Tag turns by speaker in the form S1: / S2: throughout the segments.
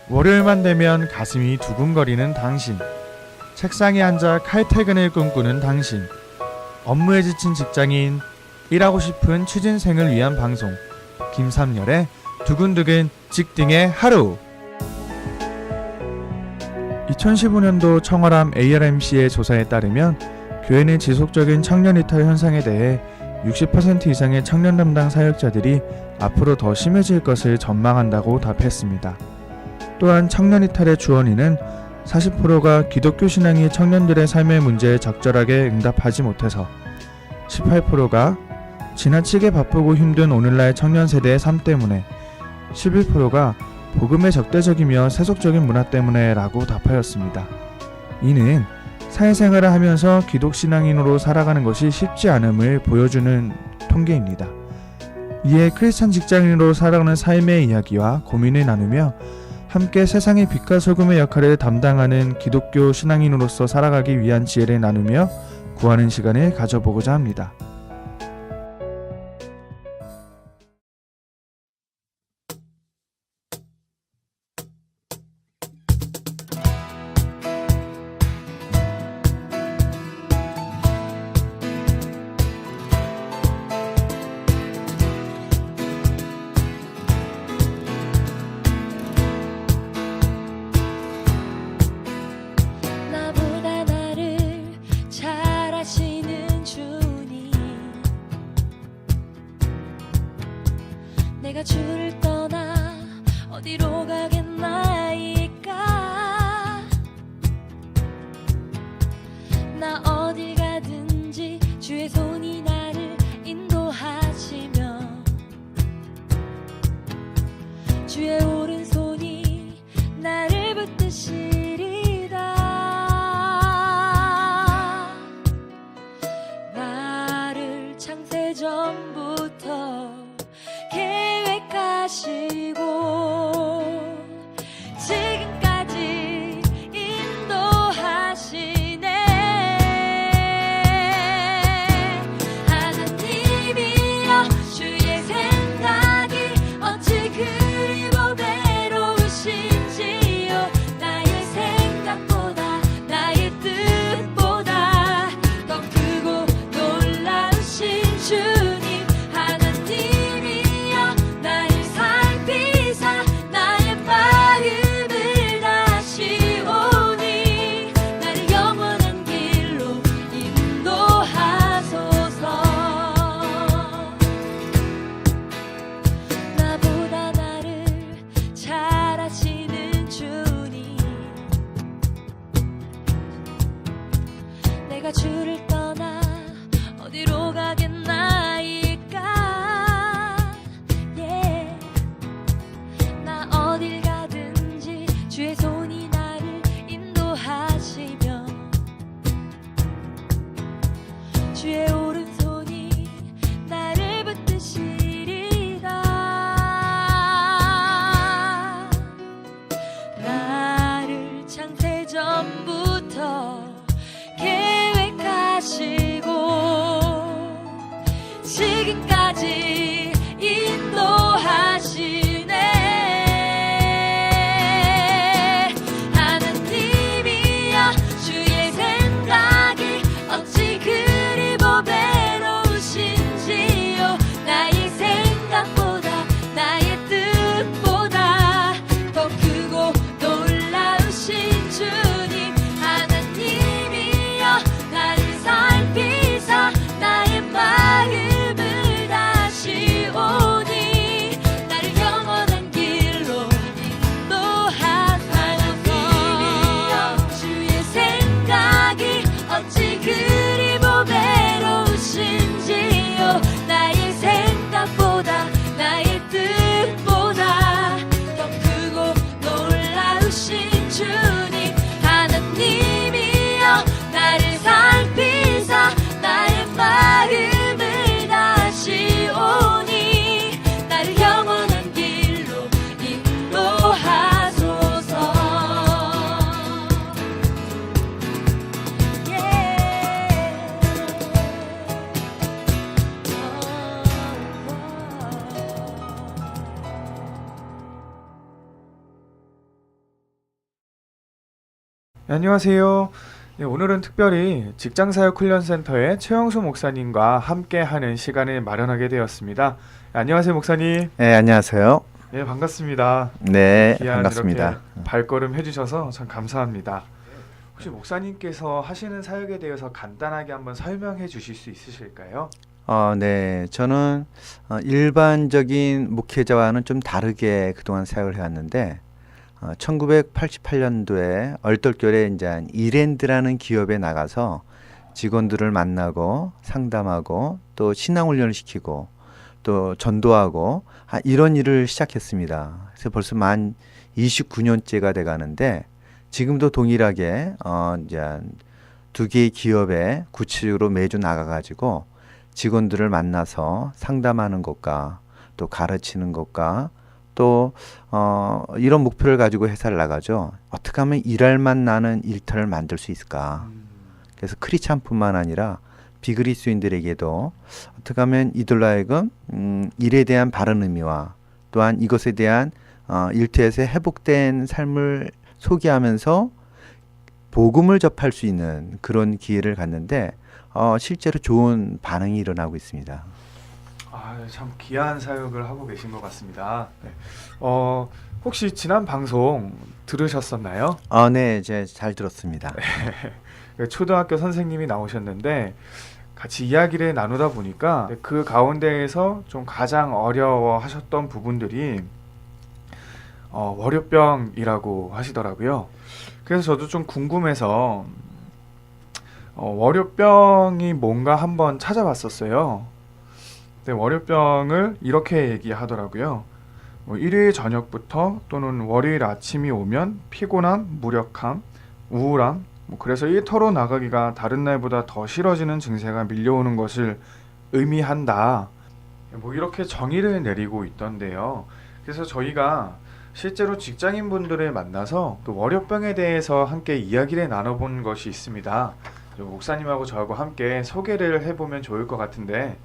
S1: 월요일만 되면 가슴이 두근거리는 당신, 책상에 앉아 칼퇴근을 꿈꾸는 당신, 업무에 지친 직장인, 일하고 싶은 취준생을 위한 방송, 김삼열의 두근두근 직딩의 하루. 2015년도 청와람 ARMC의 조사에 따르면 교회 내 지속적인 청년 이탈 현상에 대해 60% 이상의 청년 담당 사역자들이 앞으로 더 심해질 것을 전망한다고 답했습니다. 또한 청년 이탈의 주원인은 40%가 기독교 신앙이 청년들의 삶의 문제에 적절하게 응답하지 못해서, 18%가 지나치게 바쁘고 힘든 오늘날 청년 세대의 삶 때문에, 11%가 복음의 적대적이며 세속적인 문화 때문에 라고 답하였습니다. 이는 사회생활을 하면서 기독신앙인으로 살아가는 것이 쉽지 않음을 보여주는 통계입니다. 이에 크리스찬 직장인으로 살아가는 삶의 이야기와 고민을 나누며 함께 세상의 빛과 소금의 역할을 담당하는 기독교 신앙인으로서 살아가기 위한 지혜를 나누며 구하는 시간을 가져보고자 합니다.
S2: 내가 주를 떠나 어디로 가겠나이까. 나 어딜 가든지 주의 손이 나를 인도하시며 주의 오른손이 나를 붙드시리다. 나를 창세전부터 계획하시고 지금까지 인도하시네. 하나님이여, 주의 생각이 어찌 그리 보배로우신지요. 나의 생각보다 나의 뜻보다 더 크고 놀라우신 주님. 하나님이여, 나를 살펴
S1: 네, 안녕하세요. 네, 오늘은 특별히 직장사역훈련센터의 최영수 목사님과 함께하는 시간을 마련하게 되었습니다. 네, 안녕하세요, 목사님.
S3: 네, 안녕하세요.
S1: 네, 반갑습니다.
S3: 네,
S1: 귀한
S3: 반갑습니다.
S1: 이렇게 발걸음 해주셔서 참 감사합니다. 혹시 목사님께서 하시는 사역에 대해서 간단하게 한번 설명해 주실 수 있으실까요?
S3: 네, 저는 일반적인 목회자와는 좀 다르게 그동안 사역을 해왔는데 1988년도에 얼떨결에 이제 이랜드라는 기업에 나가서 직원들을 만나고 상담하고 또 신앙훈련을 시키고 또 전도하고 이런 일을 시작했습니다. 그래서 벌써 만 29년째가 돼가는데 지금도 동일하게 이제 두 개의 기업에 구체적으로 매주 나가가지고 직원들을 만나서 상담하는 것과 또 가르치는 것과 또 이런 목표를 가지고 회사를 나가죠. 어떻게 하면 일할 만 나는 일터를 만들 수 있을까? 그래서 크리스찬뿐만 아니라 비그리스인들에게도 어떻게 하면 이들로 하여금 일에 대한 바른 의미와 또한 이것에 대한 일터에서 회복된 삶을 소개하면서 복음을 접할 수 있는 그런 기회를 갖는데 실제로 좋은 반응이 일어나고 있습니다.
S1: 참 귀한 사역을 하고 계신 것 같습니다. 네. 혹시 지난 방송 들으셨었나요?
S3: 네, 제가 잘 들었습니다.
S1: 초등학교 선생님이 나오셨는데 같이 이야기를 나누다 보니까 그 가운데에서 좀 가장 어려워하셨던 부분들이 월요병이라고 하시더라고요. 그래서 저도 좀 궁금해서 월요병이 뭔가 한번 찾아봤었어요. 근데 월요병을 이렇게 얘기하더라고요. 일요일 저녁부터 또는 월요일 아침이 오면 피곤함, 무력함, 우울함, 그래서 일터로 나가기가 다른 날보다 더 싫어지는 증세가 밀려오는 것을 의미한다. 이렇게 정의를 내리고 있던데요. 그래서 저희가 실제로 직장인분들을 만나서 그 월요병에 대해서 함께 이야기를 나눠본 것이 있습니다. 목사님하고 저하고 함께 소개를 해보면 좋을 것 같은데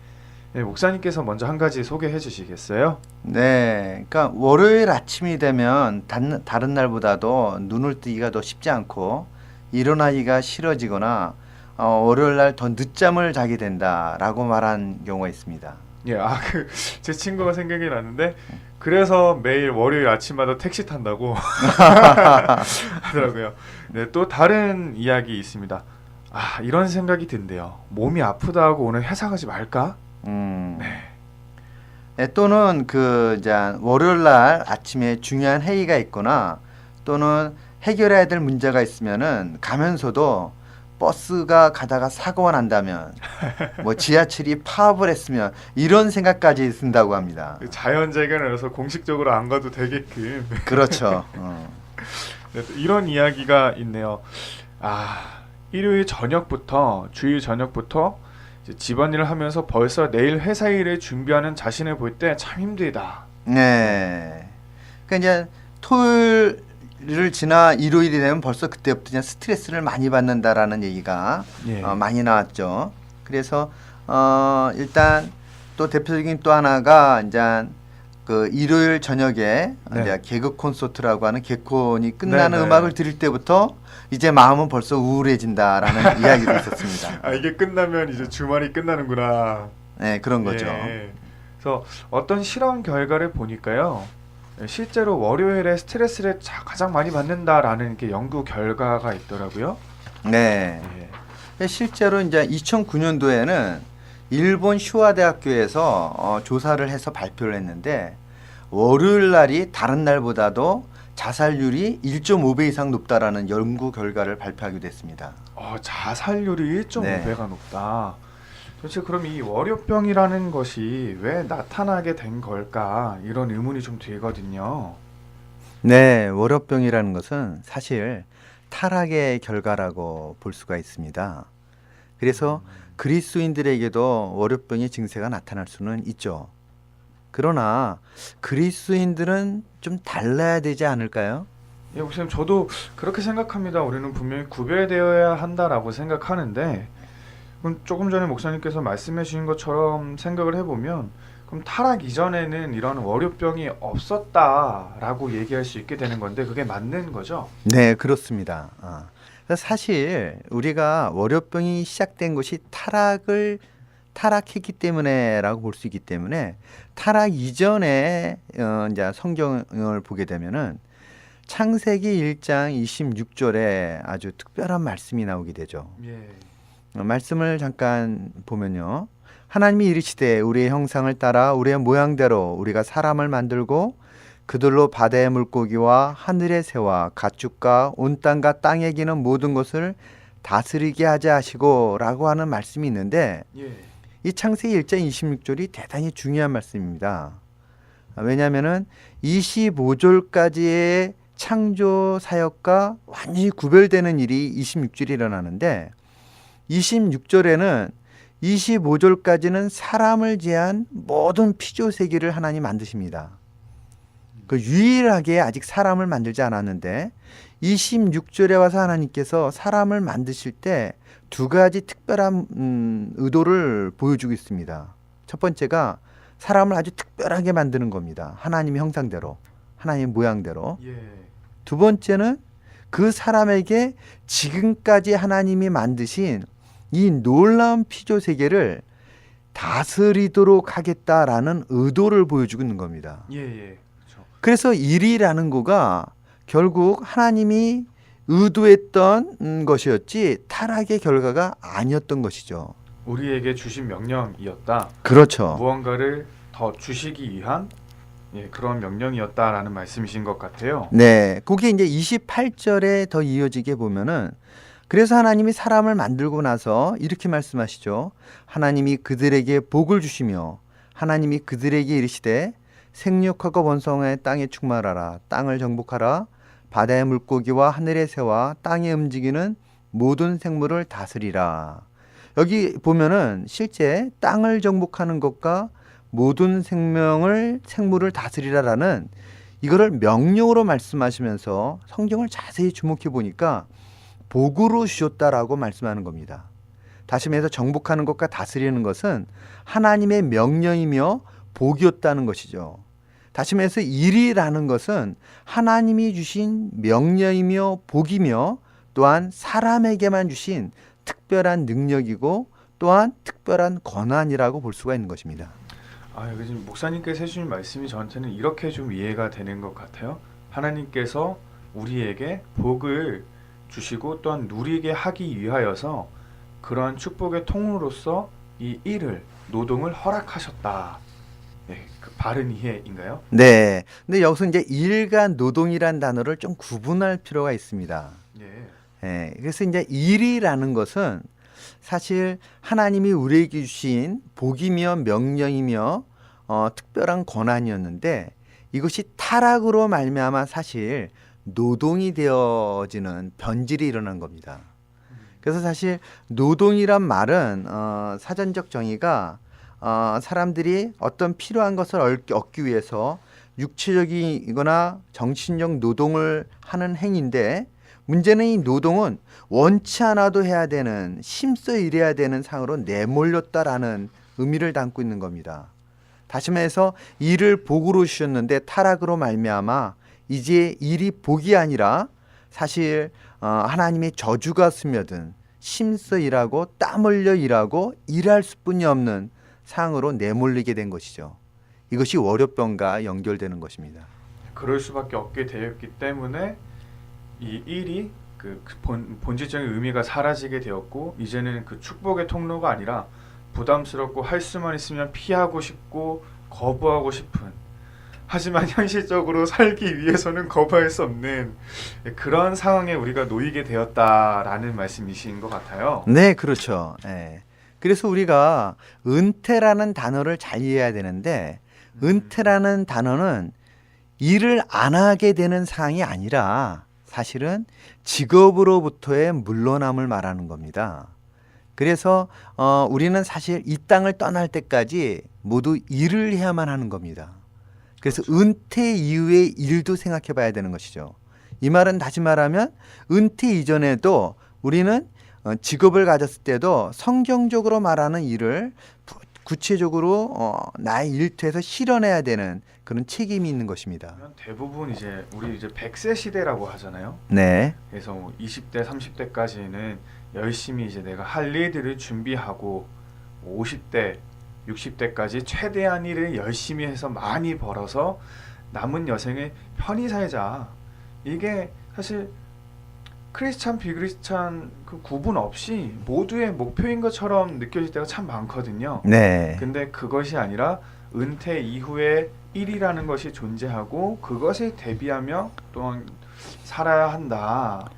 S1: 목사님께서 먼저 한 가지 소개해 주시겠어요?
S3: 네, 그러니까 월요일 아침이 되면 다른 날보다도 눈을 뜨기가 더 쉽지 않고 일어나기가 싫어지거나 월요일 날 더 늦잠을 자게 된다라고 말한 경우가 있습니다.
S1: 예, 제 친구가 생각이 났는데 그래서 매일 월요일 아침마다 택시 탄다고 하더라고요. 네, 또 다른 이야기 있습니다. 이런 생각이 든대요. 몸이 아프다고 오늘 회사 가지 말까?
S3: 네, 또는 이제 월요일 날 아침에 중요한 회의가 있거나 또는 해결해야 될 문제가 있으면은 가면서도 버스가 가다가 사고가 난다면 지하철이 파업을 했으면 이런 생각까지 든다고 합니다.
S1: 자연재해라서 공식적으로 안 가도 되게끔.
S3: 그렇죠.
S1: 네, 이런 이야기가 있네요. 일요일 저녁부터 주일 저녁부터 이제 집안일을 하면서 벌써 내일 회사 일을 준비하는 자신을 볼 때 참 힘들다.
S3: 네. 그러니까 이제 토요일을 지나 일요일이 되면 벌써 그때부터 그냥 스트레스를 많이 받는다라는 얘기가 많이 나왔죠. 그래서 일단 또 대표적인 또 하나가 이제 그 일요일 저녁에 이제 개그 콘서트라고 하는 개콘이 끝나는 음악을 들을 때부터 이제 마음은 벌써 우울해진다라는 이야기도 있었습니다.
S1: 이게 끝나면 이제 주말이 끝나는구나.
S3: 네, 그런 거죠.
S1: 그래서 어떤 실험 결과를 보니까요. 실제로 월요일에 스트레스를 가장 많이 받는다라는 게 연구 결과가 있더라고요.
S3: 네. 실제로 이제 2009년도에는 일본 슈와 대학교에서 조사를 해서 발표를 했는데 월요일 날이 다른 날보다도 자살률이 1.5배 이상 높다라는 연구 결과를 발표하기도 했습니다.
S1: 자살률이 1.5배가 높다. 도대체 그럼 이 월요병이라는 것이 왜 나타나게 된 걸까? 이런 의문이 좀 들거든요.
S3: 네, 월요병이라는 것은 사실 타락의 결과라고 볼 수가 있습니다. 그래서 그리스도인들에게도 월요병의 증세가 나타날 수는 있죠. 그러나 그리스도인들은 좀 달라야 되지 않을까요?
S1: 예, 목사님, 저도 그렇게 생각합니다. 우리는 분명히 구별되어야 한다라고 생각하는데 그럼 조금 전에 목사님께서 말씀해 주신 것처럼 생각을 해보면 그럼 타락 이전에는 이런 월요병이 없었다라고 얘기할 수 있게 되는 건데 그게 맞는 거죠?
S3: 네, 그렇습니다. 그래서 사실 우리가 월요병이 시작된 것이 타락했기 때문에라고 볼 수 있기 때문에 타락 이전에 이제 성경을 보게 되면은 창세기 1장 26절에 아주 특별한 말씀이 나오게 되죠.
S1: 예.
S3: 말씀을 잠깐 보면요. 하나님이 이르시되 우리의 형상을 따라 우리의 모양대로 우리가 사람을 만들고 그들로 바다의 물고기와 하늘의 새와 가축과 온 땅과 땅에 기는 모든 것을 다스리게 하자 하시고 라고 하는 말씀이 있는데
S1: 예.
S3: 이 창세기 1장 26절이 대단히 중요한 말씀입니다. 왜냐하면 25절까지의 창조 사역과 완전히 구별되는 일이 26절에 일어나는데 26절에는 25절까지는 사람을 제한 모든 피조 세계를 하나님 만드십니다. 그 유일하게 아직 사람을 만들지 않았는데 26절에 와서 하나님께서 사람을 만드실 때 두 가지 특별한 의도를 보여주고 있습니다. 첫 번째가 사람을 아주 특별하게 만드는 겁니다. 하나님의 형상대로, 하나님의 모양대로.
S1: 예.
S3: 두 번째는 그 사람에게 지금까지 하나님이 만드신 이 놀라운 피조 세계를 다스리도록 하겠다라는 의도를 보여주고 있는 겁니다.
S1: 예. 예. 그렇죠.
S3: 그래서 일이라는 거가 결국 하나님이 의도했던 것이었지 타락의 결과가 아니었던 것이죠.
S1: 우리에게 주신 명령이었다.
S3: 그렇죠.
S1: 무언가를 더 주시기 위한 그런 명령이었다라는 말씀이신 것 같아요.
S3: 네, 그게 이제 28절에 더 이어지게 보면은 그래서 하나님이 사람을 만들고 나서 이렇게 말씀하시죠. 하나님이 그들에게 복을 주시며 하나님이 그들에게 이르시되 생육하고 번성해 땅에 충만하라 땅을 정복하라 바다의 물고기와 하늘의 새와 땅에 움직이는 모든 생물을 다스리라. 여기 보면은 실제 땅을 정복하는 것과 모든 생물을 다스리라라는 이거를 명령으로 말씀하시면서 성경을 자세히 주목해 보니까 복으로 주셨다라고 말씀하는 겁니다. 다시 말해서 정복하는 것과 다스리는 것은 하나님의 명령이며 복이었다는 것이죠. 다시 말해서 일이라는 것은 하나님이 주신 명령이며 복이며 또한 사람에게만 주신 특별한 능력이고 또한 특별한 권한이라고 볼 수가 있는 것입니다.
S1: 이거 지금 목사님께서 해주신 말씀이 저한테는 이렇게 좀 이해가 되는 것 같아요. 하나님께서 우리에게 복을 주시고 또한 누리게 하기 위하여서 그러한 축복의 통로로서 이 일을 노동을 허락하셨다. 네, 그 바른 이해인가요?
S3: 네. 근데 여기서 이제 일과 노동이란 단어를 좀 구분할 필요가 있습니다.
S1: 예.
S3: 예, 그래서 이제 일이라는 것은 사실 하나님이 우리에게 주신 복이며 명령이며 특별한 권한이었는데 이것이 타락으로 말미암아 사실 노동이 되어지는 변질이 일어난 겁니다. 그래서 사실 노동이란 말은 사전적 정의가 사람들이 어떤 필요한 것을 얻기 위해서 육체적이거나 정신적 노동을 하는 행위인데 문제는 이 노동은 원치 않아도 해야 되는 힘써 일해야 되는 상으로 내몰렸다라는 의미를 담고 있는 겁니다. 다시 말해서 일을 복으로 주셨는데 타락으로 말미암아 이제 일이 복이 아니라 사실 하나님의 저주가 스며든 힘써 일하고 땀 흘려 일하고 일할 수뿐이 없는 상으로 내몰리게 된 것이죠. 이것이 월요병과 연결되는 것입니다.
S1: 그럴 수밖에 없게 되었기 때문에 이 일이 그 본질적인 의미가 사라지게 되었고 이제는 그 축복의 통로가 아니라 부담스럽고 할 수만 있으면 피하고 싶고 거부하고 싶은 하지만 현실적으로 살기 위해서는 거부할 수 없는 그런 상황에 우리가 놓이게 되었다라는 말씀이신 것 같아요.
S3: 네, 그렇죠. 네. 그래서 우리가 은퇴라는 단어를 잘 이해해야 되는데 은퇴라는 단어는 일을 안 하게 되는 상황이 아니라 사실은 직업으로부터의 물러남을 말하는 겁니다. 그래서 우리는 사실 이 땅을 떠날 때까지 모두 일을 해야만 하는 겁니다. 그래서 은퇴 이후의 일도 생각해 봐야 되는 것이죠. 이 말은 다시 말하면 은퇴 이전에도 우리는 직업을 가졌을 때도 성경적으로 말하는 일을 구체적으로 나의 일터에서 실현해야 되는 그런 책임이 있는 것입니다.
S1: 그러면 대부분 이제 우리 이제 100세 시대라고 하잖아요.
S3: 네,
S1: 그래서 뭐 20대, 30대까지는 열심히 이제 내가 할 일들을 준비하고 50대, 60대까지 최대한 일을 열심히 해서 많이 벌어서 남은 여생을 편히 살자. 이게 사실 크리스찬, 비크리스찬 그 구분 없이 모두의 목표인 것처럼 느껴질 때가 참 많거든요.
S3: 네,
S1: 근데 그것이 아니라 은퇴 이후에 일이라는 것이 존재하고 그것을 대비하며 또한 살아야 한다.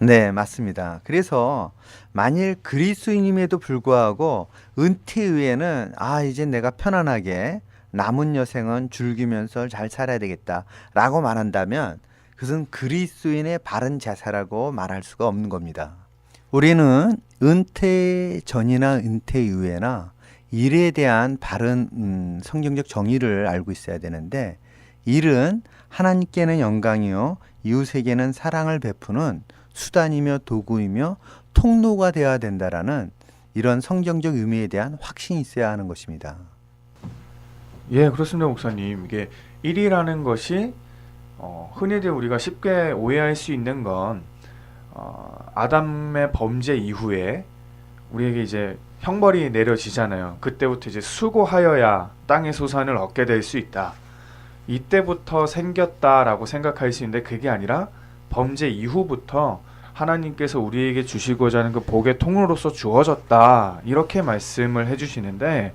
S3: 네, 맞습니다. 그래서 만일 그리스도인임에도 불구하고 은퇴 후에는 이제 내가 편안하게 남은 여생은 즐기면서 잘 살아야 되겠다라고 말한다면 그것은 그리스도인의 바른 자세라고 말할 수가 없는 겁니다. 우리는 은퇴 전이나 은퇴 이후에나 일에 대한 바른 성경적 정의를 알고 있어야 되는데, 일은 하나님께는 영광이요 이웃에게는 사랑을 베푸는 수단이며 도구이며 통로가 되어야 된다라는 이런 성경적 의미에 대한 확신이 있어야 하는 것입니다.
S1: 예, 그렇습니다, 목사님. 이게 일이라는 것이 흔히들 우리가 쉽게 오해할 수 있는 건 아담의 범죄 이후에 우리에게 이제 형벌이 내려지잖아요. 그때부터 이제 수고하여야 땅의 소산을 얻게 될 수 있다. 이때부터 생겼다라고 생각할 수 있는데 그게 아니라 범죄 이후부터 하나님께서 우리에게 주시고자 하는 그 복의 통로로서 주어졌다. 이렇게 말씀을 해주시는데,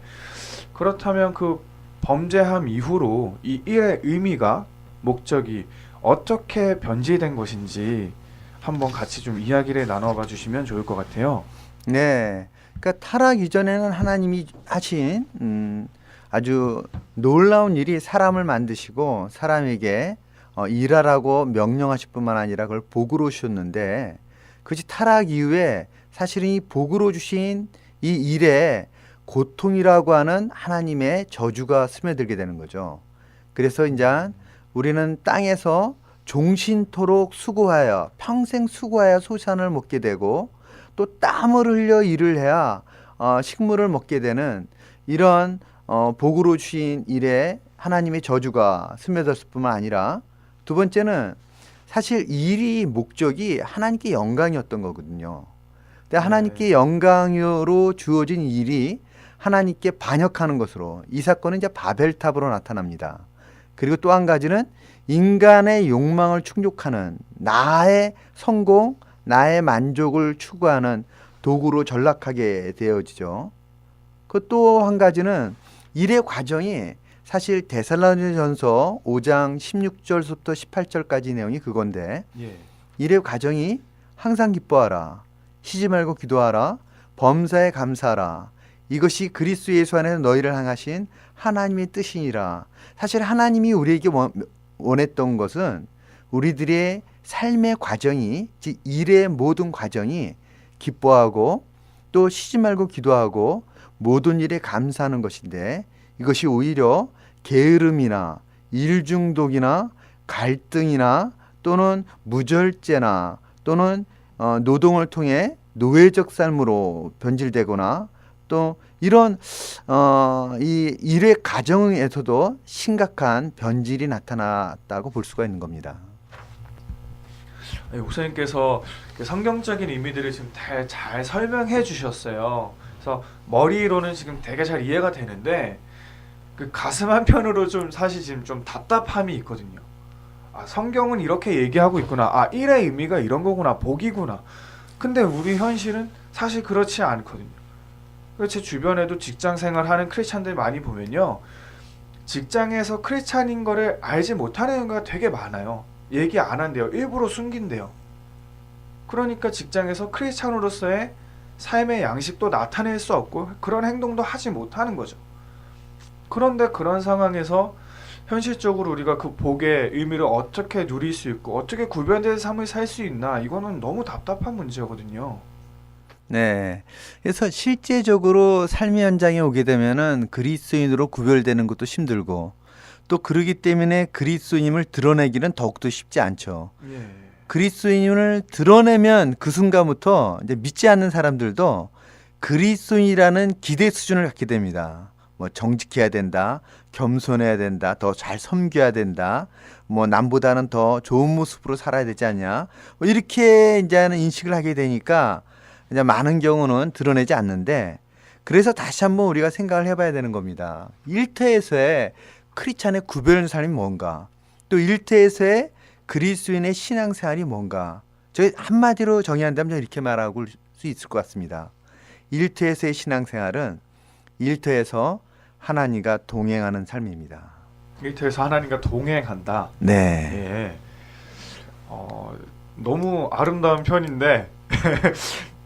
S1: 그렇다면 그 범죄함 이후로 이 일의 의미가, 목적이 어떻게 변질된 것인지 한번 같이 좀 이야기를 나눠봐 주시면 좋을 것 같아요.
S3: 네, 그러니까 타락 이전에는 하나님이 하신 아주 놀라운 일이 사람을 만드시고 사람에게 일하라고 명령하실 뿐만 아니라 그걸 복으로 주셨는데, 그것이 타락 이후에 사실은 이 복으로 주신 이 일에 고통이라고 하는 하나님의 저주가 스며들게 되는 거죠. 그래서 이제 우리는 땅에서 종신토록 수고하여 평생 수고하여 소산을 먹게 되고 또 땀을 흘려 일을 해야 식물을 먹게 되는 이런 복으로 주신 일에 하나님의 저주가 스며들었을 뿐만 아니라, 두 번째는 사실 일이 목적이 하나님께 영광이었던 거거든요. 근데 하나님께 영광으로 주어진 일이 하나님께 반역하는 것으로, 이 사건은 이제 바벨탑으로 나타납니다. 그리고 또 한 가지는 인간의 욕망을 충족하는, 나의 성공, 나의 만족을 추구하는 도구로 전락하게 되어지죠. 그 또 한 가지는 일의 과정이 사실 데살로니가전서 5장 16절부터 18절까지 내용이 그건데,
S1: 예.
S3: 일의 과정이 항상 기뻐하라, 쉬지 말고 기도하라, 범사에 감사하라, 이것이 그리스도 예수 안에서 너희를 향하신 하나님의 뜻이니라. 사실 하나님이 우리에게 원했던 것은 우리들의 삶의 과정이, 즉 일의 모든 과정이 기뻐하고 또 쉬지 말고 기도하고 모든 일에 감사하는 것인데, 이것이 오히려 게으름이나 일중독이나 갈등이나 또는 무절제나 또는 노동을 통해 노예적 삶으로 변질되거나 또 이런 이 일의 과정에서도 심각한 변질이 나타났다고 볼 수가 있는 겁니다.
S1: 목사님께서 성경적인 의미들을 지금 잘 설명해 주셨어요. 그래서 머리로는 지금 되게 잘 이해가 되는데 그 가슴 한편으로 좀 사실 지금 좀 답답함이 있거든요. 성경은 이렇게 얘기하고 있구나. 일의 의미가 이런 거구나. 복이구나. 근데 우리 현실은 사실 그렇지 않거든요. 제 주변에도 직장 생활하는 크리스찬들 많이 보면요, 직장에서 크리스찬인 거를 알지 못하는 경우가 되게 많아요. 얘기 안 한대요. 일부러 숨긴대요. 그러니까 직장에서 크리스찬으로서의 삶의 양식도 나타낼 수 없고 그런 행동도 하지 못하는 거죠. 그런데 그런 상황에서 현실적으로 우리가 그 복의 의미를 어떻게 누릴 수 있고 어떻게 구별된 삶을 살 수 있나, 이거는 너무 답답한 문제거든요.
S3: 네. 그래서 실제적으로 삶의 현장에 오게 되면은 그리스도인으로 구별되는 것도 힘들고, 또 그러기 때문에 그리스도인임을 드러내기는 더욱더 쉽지 않죠.
S1: 예.
S3: 그리스도인임을 드러내면 그 순간부터 이제 믿지 않는 사람들도 그리스도인이라는 기대 수준을 갖게 됩니다. 뭐 정직해야 된다, 겸손해야 된다, 더 잘 섬겨야 된다, 뭐 남보다는 더 좋은 모습으로 살아야 되지 않냐, 뭐 이렇게 이제는 인식을 하게 되니까 이제 많은 경우는 드러내지 않는데, 그래서 다시 한번 우리가 생각을 해봐야 되는 겁니다. 일터에서의 크리스찬의 구별 삶이 뭔가, 또 일터에서의 그리스도인의 신앙생활이 뭔가. 저희 한마디로 정의한다면 이렇게 말하고 수 있을 것 같습니다. 일터에서의 신앙생활은 일터에서 하나님과 동행하는 삶입니다.
S1: 일터에서 하나님과 동행한다.
S3: 네.
S1: 예. 너무 아름다운 편인데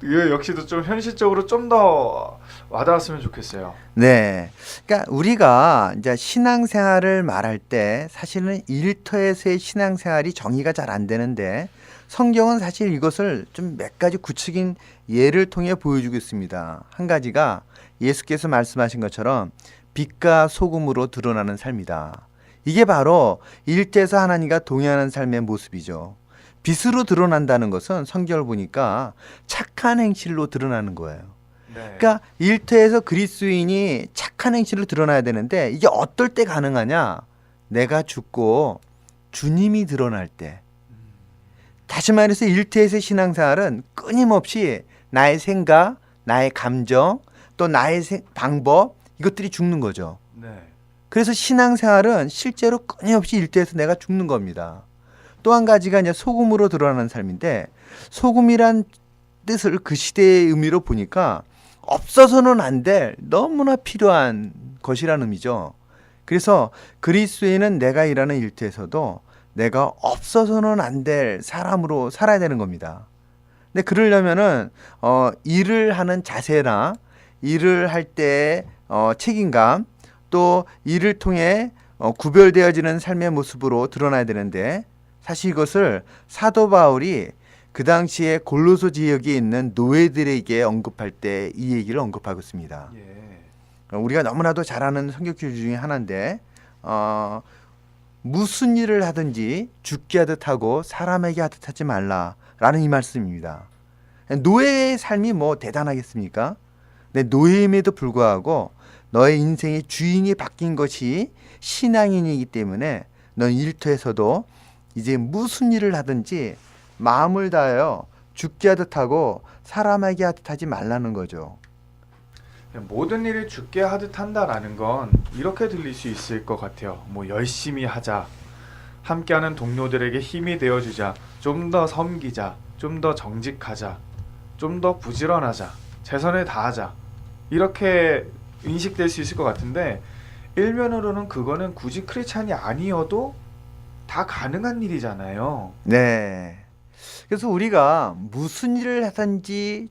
S1: 이거 역시도 좀 현실적으로 좀 더 와닿았으면 좋겠어요.
S3: 네. 그러니까 우리가 이제 신앙생활을 말할 때 사실은 일터에서의 신앙생활이 정의가 잘 안 되는데, 성경은 사실 이것을 좀 몇 가지 구체적인 예를 통해 보여주고 있습니다. 한 가지가 예수께서 말씀하신 것처럼 빛과 소금으로 드러나는 삶이다. 이게 바로 일터에서 하나님과 동행하는 삶의 모습이죠. 빛으로 드러난다는 것은 성경을 보니까 착한 행실로 드러나는 거예요.
S1: 네.
S3: 그러니까 일터에서 그리스도인이 착한 행실로 드러나야 되는데, 이게 어떨 때 가능하냐? 내가 죽고 주님이 드러날 때. 다시 말해서 일터에서의 신앙생활은 끊임없이 나의 생각, 나의 감정, 또 나의 방법, 이것들이 죽는 거죠.
S1: 네.
S3: 그래서 신앙생활은 실제로 끊임없이 일터에서 내가 죽는 겁니다. 또 한 가지가 이제 소금으로 드러나는 삶인데, 소금이란 뜻을 그 시대의 의미로 보니까 없어서는 안 될 너무나 필요한 것이라는 의미죠. 그래서 그리스도인은 내가 일하는 일터에서도 내가 없어서는 안 될 사람으로 살아야 되는 겁니다. 근데 그러려면은 일을 하는 자세나 일을 할 때의 책임감, 또 일을 통해 구별되어지는 삶의 모습으로 드러나야 되는데, 사실 이것을 사도 바울이 그 당시에 골로새 지역에 있는 노예들에게 언급할 때 이 얘기를 언급하고 있습니다.
S1: 예.
S3: 우리가 너무나도 잘 아는 성경줄 중에 하나인데, 무슨 일을 하든지 죽게 하듯 하고 사람에게 하듯 하지 말라라는 이 말씀입니다. 노예의 삶이 뭐 대단하겠습니까? 근데 노예임에도 불구하고 너의 인생의 주인이 바뀐 것이 신앙인이기 때문에 넌 일터에서도 이제 무슨 일을 하든지 마음을 다하여 죽게 하듯 하고 사람에게 하듯 하지 말라는 거죠.
S1: 모든 일을 죽게 하듯 한다라는 건 이렇게 들릴 수 있을 것 같아요. 뭐 열심히 하자, 함께하는 동료들에게 힘이 되어주자, 좀 더 섬기자, 좀 더 정직하자, 좀 더 부지런하자, 최선을 다하자, 이렇게 인식될 수 있을 것 같은데, 일면으로는 그거는 굳이 크리스찬이 아니어도 다 가능한 일이잖아요.
S3: 네. 그래서 우리가 무슨 일을 하든지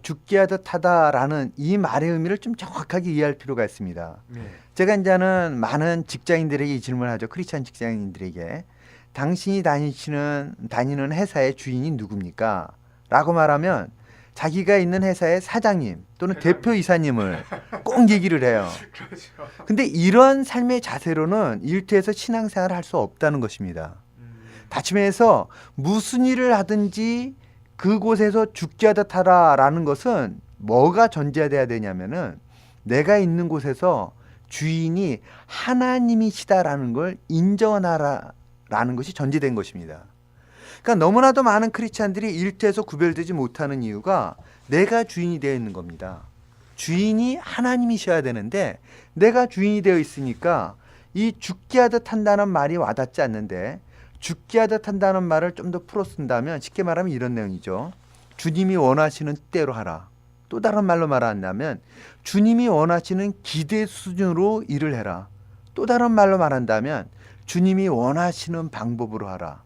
S3: 죽게 하듯 하다라는 이 말의 의미를 좀 정확하게 이해할 필요가 있습니다.
S1: 네.
S3: 제가 이제는 많은 직장인들에게 이 질문을 하죠. 크리스찬 직장인들에게. 당신이 다니는 회사의 주인이 누굽니까? 라고 말하면 자기가 있는 회사의 사장님 또는 대표 이사님을 꼭 얘기를 해요.
S1: 그렇죠.
S3: 근데 이런 삶의 자세로는 일터에서 신앙생활을 할 수 없다는 것입니다. 다침해서 무슨 일을 하든지 그곳에서 죽게 하듯 하라라는 것은 뭐가 전제돼야 되냐면은 내가 있는 곳에서 주인이 하나님이시다라는 걸 인정하라라는 것이 전제된 것입니다. 그러니까 너무나도 많은 크리스찬들이 일터에서 구별되지 못하는 이유가 내가 주인이 되어 있는 겁니다. 주인이 하나님이셔야 되는데 내가 주인이 되어 있으니까 이 죽게 하듯 한다는 말이 와닿지 않는데, 죽게 하듯 한다는 말을 좀 더 풀어 쓴다면 쉽게 말하면 이런 내용이죠. 주님이 원하시는 때로 하라. 또 다른 말로 말한다면 주님이 원하시는 기대 수준으로 일을 해라. 또 다른 말로 말한다면 주님이 원하시는 방법으로 하라.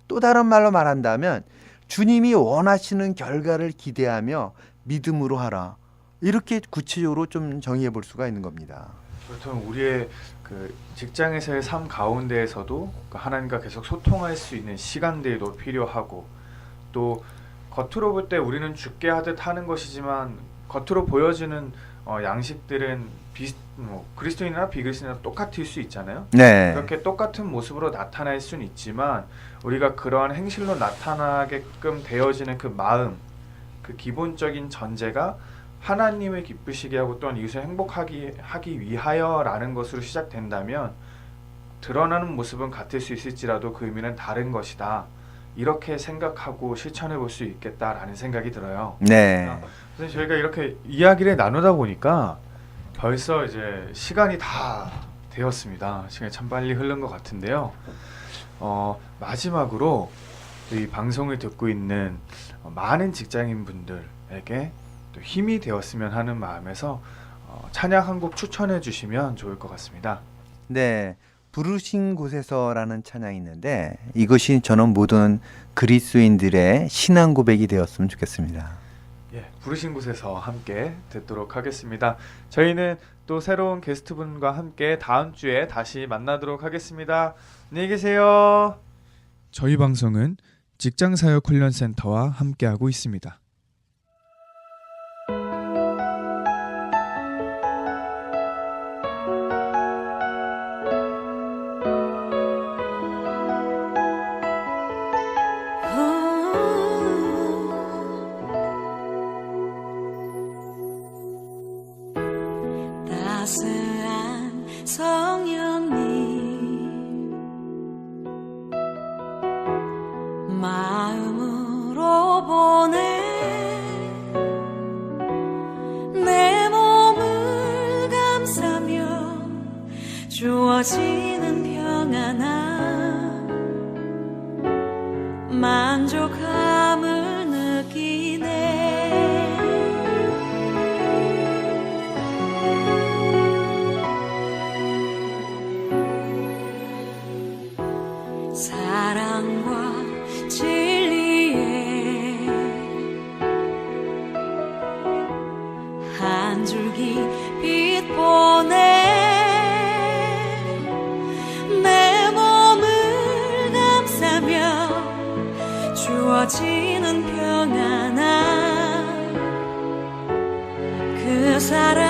S3: 또 다른 말로 말한다면 주님이 원하시는 결과를 기대하며 믿음으로 하라. 이렇게 구체적으로 좀 정의해 볼 수가 있는 겁니다.
S1: 보통 우리의 그 직장에서의 삶 가운데에서도 하나님과 계속 소통할 수 있는 시간들도 필요하고, 또 겉으로 볼 때 우리는 죽게 하듯 하는 것이지만 겉으로 보여지는 양식들은 그리스도인이나 비그리스도인이나 똑같을 수 있잖아요.
S3: 네.
S1: 그렇게 똑같은 모습으로 나타날 수는 있지만 우리가 그러한 행실로 나타나게끔 되어지는 그 마음, 그 기본적인 전제가 하나님을 기쁘시게 하고 또한 이웃을 하기 위하여라는 것으로 시작된다면 드러나는 모습은 같을 수 있을지라도 그 의미는 다른 것이다. 이렇게 생각하고 실천해 볼 수 있겠다라는 생각이 들어요.
S3: 네.
S1: 그래서 저희가 이렇게 이야기를 나누다 보니까 벌써 이제 시간이 다 되었습니다. 시간이 참 빨리 흐른 것 같은데요. 마지막으로 이 방송을 듣고 있는 많은 직장인분들에게 또 힘이 되었으면 하는 마음에서 찬양 한 곡 추천해 주시면 좋을 것 같습니다.
S3: 네. 부르신 곳에서라는 찬양이 있는데 이것이 저는 모든 그리스도인들의 신앙 고백이 되었으면 좋겠습니다.
S1: 예, 부르신 곳에서 함께 듣도록 하겠습니다. 저희는 또 새로운 게스트분과 함께 다음 주에 다시 만나도록 하겠습니다. 안녕히 계세요. 저희 방송은 직장사역훈련센터와 함께하고 있습니다.
S2: 따스한 성령님 마음으로 보내 내 몸을 감싸며 주어지는 평안함 만족함을 느끼네 사랑과 진리에 한 줄기 빛 보내 내 몸을 감싸며 주어지는 평안함 그 사랑